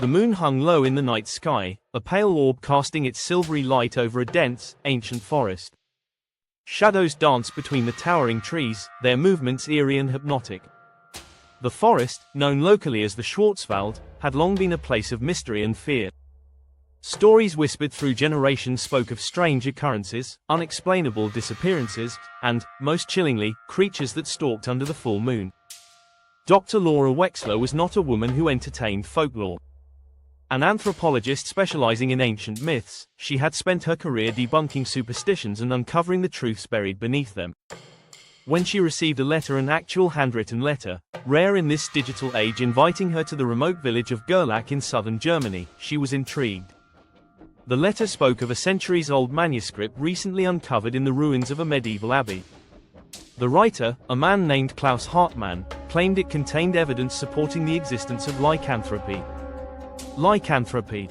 The moon hung low in the night sky, a pale orb casting its silvery light over a dense, ancient forest. Shadows danced between the towering trees, their movements eerie and hypnotic. The forest, known locally as the Schwarzwald, had long been a place of mystery and fear. Stories whispered through generations spoke of strange occurrences, unexplainable disappearances, and, most chillingly, creatures that stalked under the full moon. Dr. Laura Wexler was not a woman who entertained folklore. An anthropologist specializing in ancient myths, she had spent her career debunking superstitions and uncovering the truths buried beneath them. When she received a letter, an actual handwritten letter, rare in this digital age, inviting her to the remote village of Gerlach in southern Germany, she was intrigued. The letter spoke of a centuries-old manuscript recently uncovered in the ruins of a medieval abbey. The writer, a man named Klaus Hartmann, claimed it contained evidence supporting the existence of lycanthropy. Lycanthropy.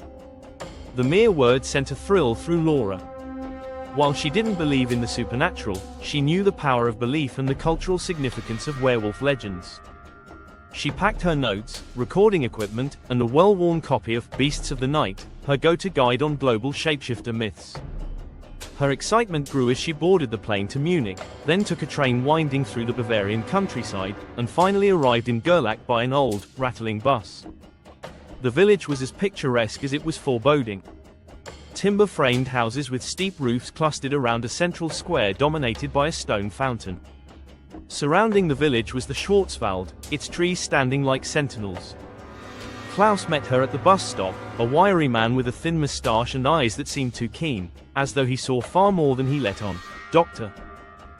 The mere word sent a thrill through Laura. While she didn't believe in the supernatural, she knew the power of belief and the cultural significance of werewolf legends. She packed her notes, recording equipment, and a well-worn copy of Beasts of the Night, her go-to guide on global shapeshifter myths. Her excitement grew as she boarded the plane to Munich, then took a train winding through the Bavarian countryside, and finally arrived in Gerlach by an old, rattling bus. The village was as picturesque as it was foreboding. Timber-framed houses with steep roofs clustered around a central square dominated by a stone fountain. Surrounding the village was the Schwarzwald, its trees standing like sentinels. Klaus met her at the bus stop, a wiry man with a thin moustache and eyes that seemed too keen, as though he saw far more than he let on. "Dr.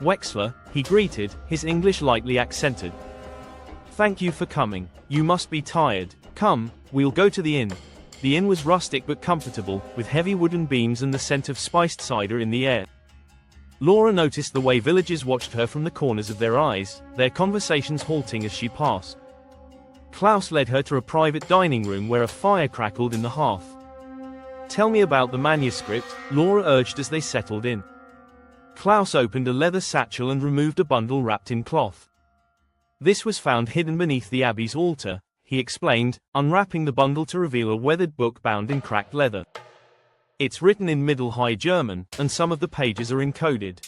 Wexler," he greeted, his English lightly accented. "Thank you for coming. You must be tired. Come, we'll go to the inn." The inn was rustic but comfortable, with heavy wooden beams and the scent of spiced cider in the air. Laura noticed the way villagers watched her from the corners of their eyes, their conversations halting as she passed. Klaus led her to a private dining room where a fire crackled in the hearth. "Tell me about the manuscript," Laura urged as they settled in. Klaus opened a leather satchel and removed a bundle wrapped in cloth. "This was found hidden beneath the abbey's altar," he explained, unwrapping the bundle to reveal a weathered book bound in cracked leather. "It's written in Middle High German, and some of the pages are encoded.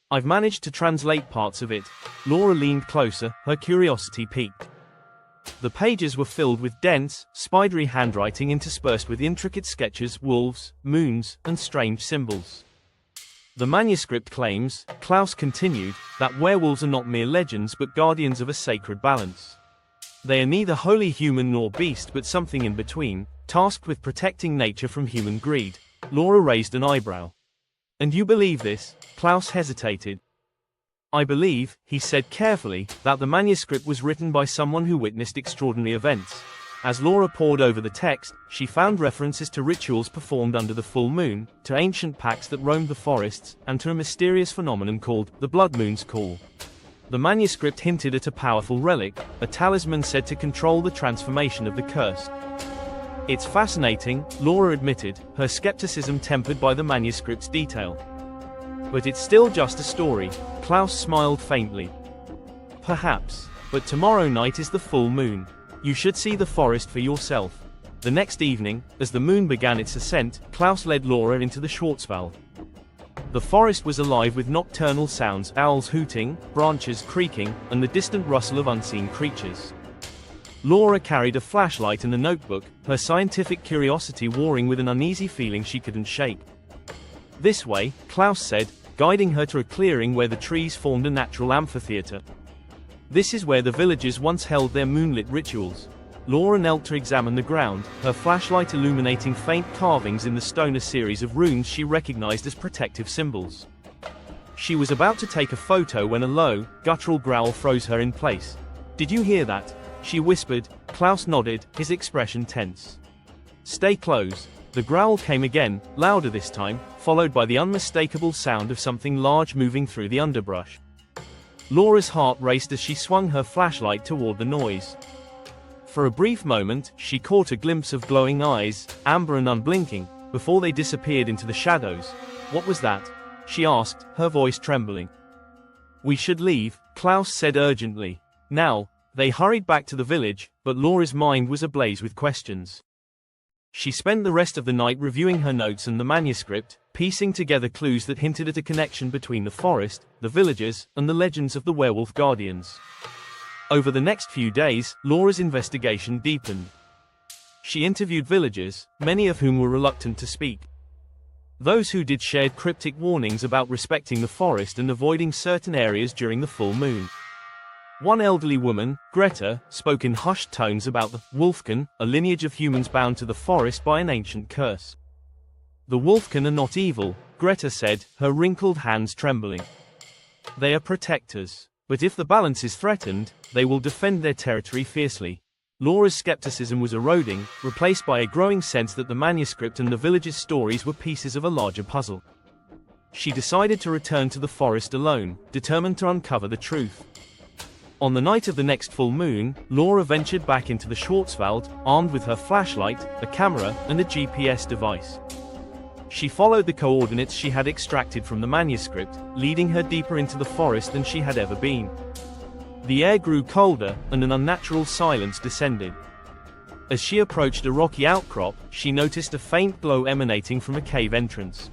I've managed to translate parts of it." Laura leaned closer, her curiosity piqued. The pages were filled with dense, spidery handwriting interspersed with intricate sketches, wolves, moons, and strange symbols. "The manuscript claims," Klaus continued, "that werewolves are not mere legends but guardians of a sacred balance. They are neither wholly human nor beast but something in between, tasked with protecting nature from human greed." Laura raised an eyebrow. "And you believe this?" Klaus hesitated. "I believe," he said carefully, "that the manuscript was written by someone who witnessed extraordinary events." As Laura pored over the text, she found references to rituals performed under the full moon, to ancient pacts that roamed the forests, and to a mysterious phenomenon called the Blood Moon's Call. The manuscript hinted at a powerful relic, a talisman said to control the transformation of the cursed. "It's fascinating," Laura admitted, her skepticism tempered by the manuscript's detail. "But it's still just a story." Klaus smiled faintly. "Perhaps. But tomorrow night is the full moon. You should see the forest for yourself." The next evening, as the moon began its ascent, Klaus led Laura into the Schwarzwald. The forest was alive with nocturnal sounds, owls hooting, branches creaking, and the distant rustle of unseen creatures. Laura carried a flashlight and a notebook, her scientific curiosity warring with an uneasy feeling she couldn't shake. "This way," Klaus said, guiding her to a clearing where the trees formed a natural amphitheater. "This is where the villagers once held their moonlit rituals." Laura knelt to examine the ground, her flashlight illuminating faint carvings in the stone, a series of runes she recognized as protective symbols. She was about to take a photo when a low, guttural growl froze her in place. "Did you hear that?" she whispered. Klaus nodded, his expression tense. "Stay close." The growl came again, louder this time, followed by the unmistakable sound of something large moving through the underbrush. Laura's heart raced as she swung her flashlight toward the noise. For a brief moment, she caught a glimpse of glowing eyes, amber and unblinking, before they disappeared into the shadows. "What was that?" she asked, her voice trembling. "We should leave," Klaus said urgently. Now, they hurried back to the village, but Laura's mind was ablaze with questions. She spent the rest of the night reviewing her notes and the manuscript, piecing together clues that hinted at a connection between the forest, the villagers, and the legends of the werewolf guardians. Over the next few days, Laura's investigation deepened. She interviewed villagers, many of whom were reluctant to speak. Those who did shared cryptic warnings about respecting the forest and avoiding certain areas during the full moon. One elderly woman, Greta, spoke in hushed tones about the Wolfkin, a lineage of humans bound to the forest by an ancient curse. The Wolfkin are not evil, Greta said, her wrinkled hands trembling. They are protectors. But if the balance is threatened, they will defend their territory fiercely. Laura's skepticism was eroding, replaced by a growing sense that the manuscript and the villagers' stories were pieces of a larger puzzle. She decided to return to the forest alone, determined to uncover the truth. On the night of the next full moon, Laura ventured back into the Schwarzwald, armed with her flashlight, a camera, and a GPS device. She followed the coordinates she had extracted from the manuscript, leading her deeper into the forest than she had ever been. The air grew colder, and an unnatural silence descended. As she approached a rocky outcrop, she noticed a faint glow emanating from a cave entrance.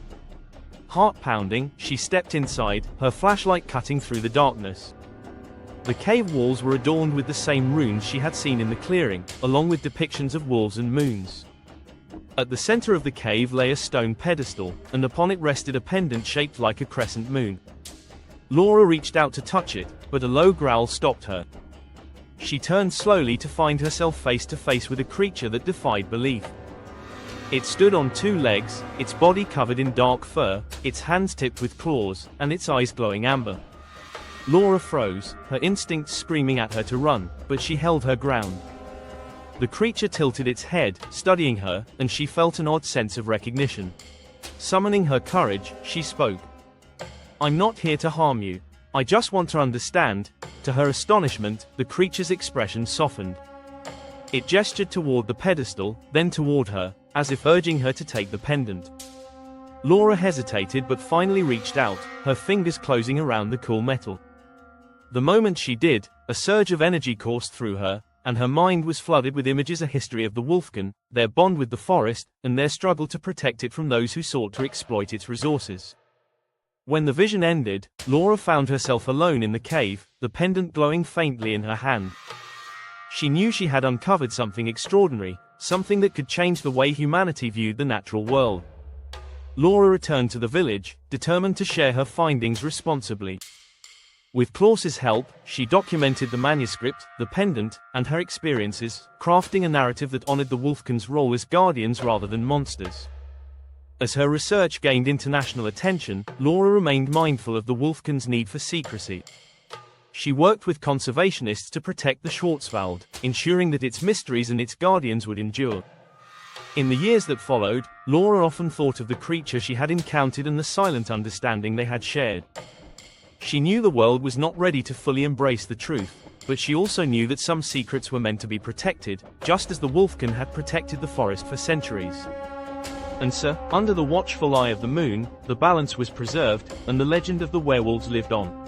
Heart pounding, she stepped inside, her flashlight cutting through the darkness. The cave walls were adorned with the same runes she had seen in the clearing, along with depictions of wolves and moons. At the center of the cave lay a stone pedestal, and upon it rested a pendant shaped like a crescent moon. Laura reached out to touch it, but a low growl stopped her. She turned slowly to find herself face to face with a creature that defied belief. It stood on two legs, its body covered in dark fur, its hands tipped with claws, and its eyes glowing amber. Laura froze, her instincts screaming at her to run, but she held her ground. The creature tilted its head, studying her, and she felt an odd sense of recognition. Summoning her courage, she spoke. "I'm not here to harm you. I just want to understand." To her astonishment, the creature's expression softened. It gestured toward the pedestal, then toward her, as if urging her to take the pendant. Laura hesitated but finally reached out, her fingers closing around the cool metal. The moment she did, a surge of energy coursed through her, and her mind was flooded with images, a history of the Wolfkin, their bond with the forest, and their struggle to protect it from those who sought to exploit its resources. When the vision ended, Laura found herself alone in the cave, the pendant glowing faintly in her hand. She knew she had uncovered something extraordinary, something that could change the way humanity viewed the natural world. Laura returned to the village, determined to share her findings responsibly. With Klaus's help, she documented the manuscript, the pendant, and her experiences, crafting a narrative that honored the Wolfkin's role as guardians rather than monsters. As her research gained international attention, Laura remained mindful of the Wolfkin's need for secrecy. She worked with conservationists to protect the Schwarzwald, ensuring that its mysteries and its guardians would endure. In the years that followed, Laura often thought of the creature she had encountered and the silent understanding they had shared. She knew the world was not ready to fully embrace the truth, but she also knew that some secrets were meant to be protected, just as the Wolfkin had protected the forest for centuries. And so, under the watchful eye of the moon, the balance was preserved, and the legend of the werewolves lived on.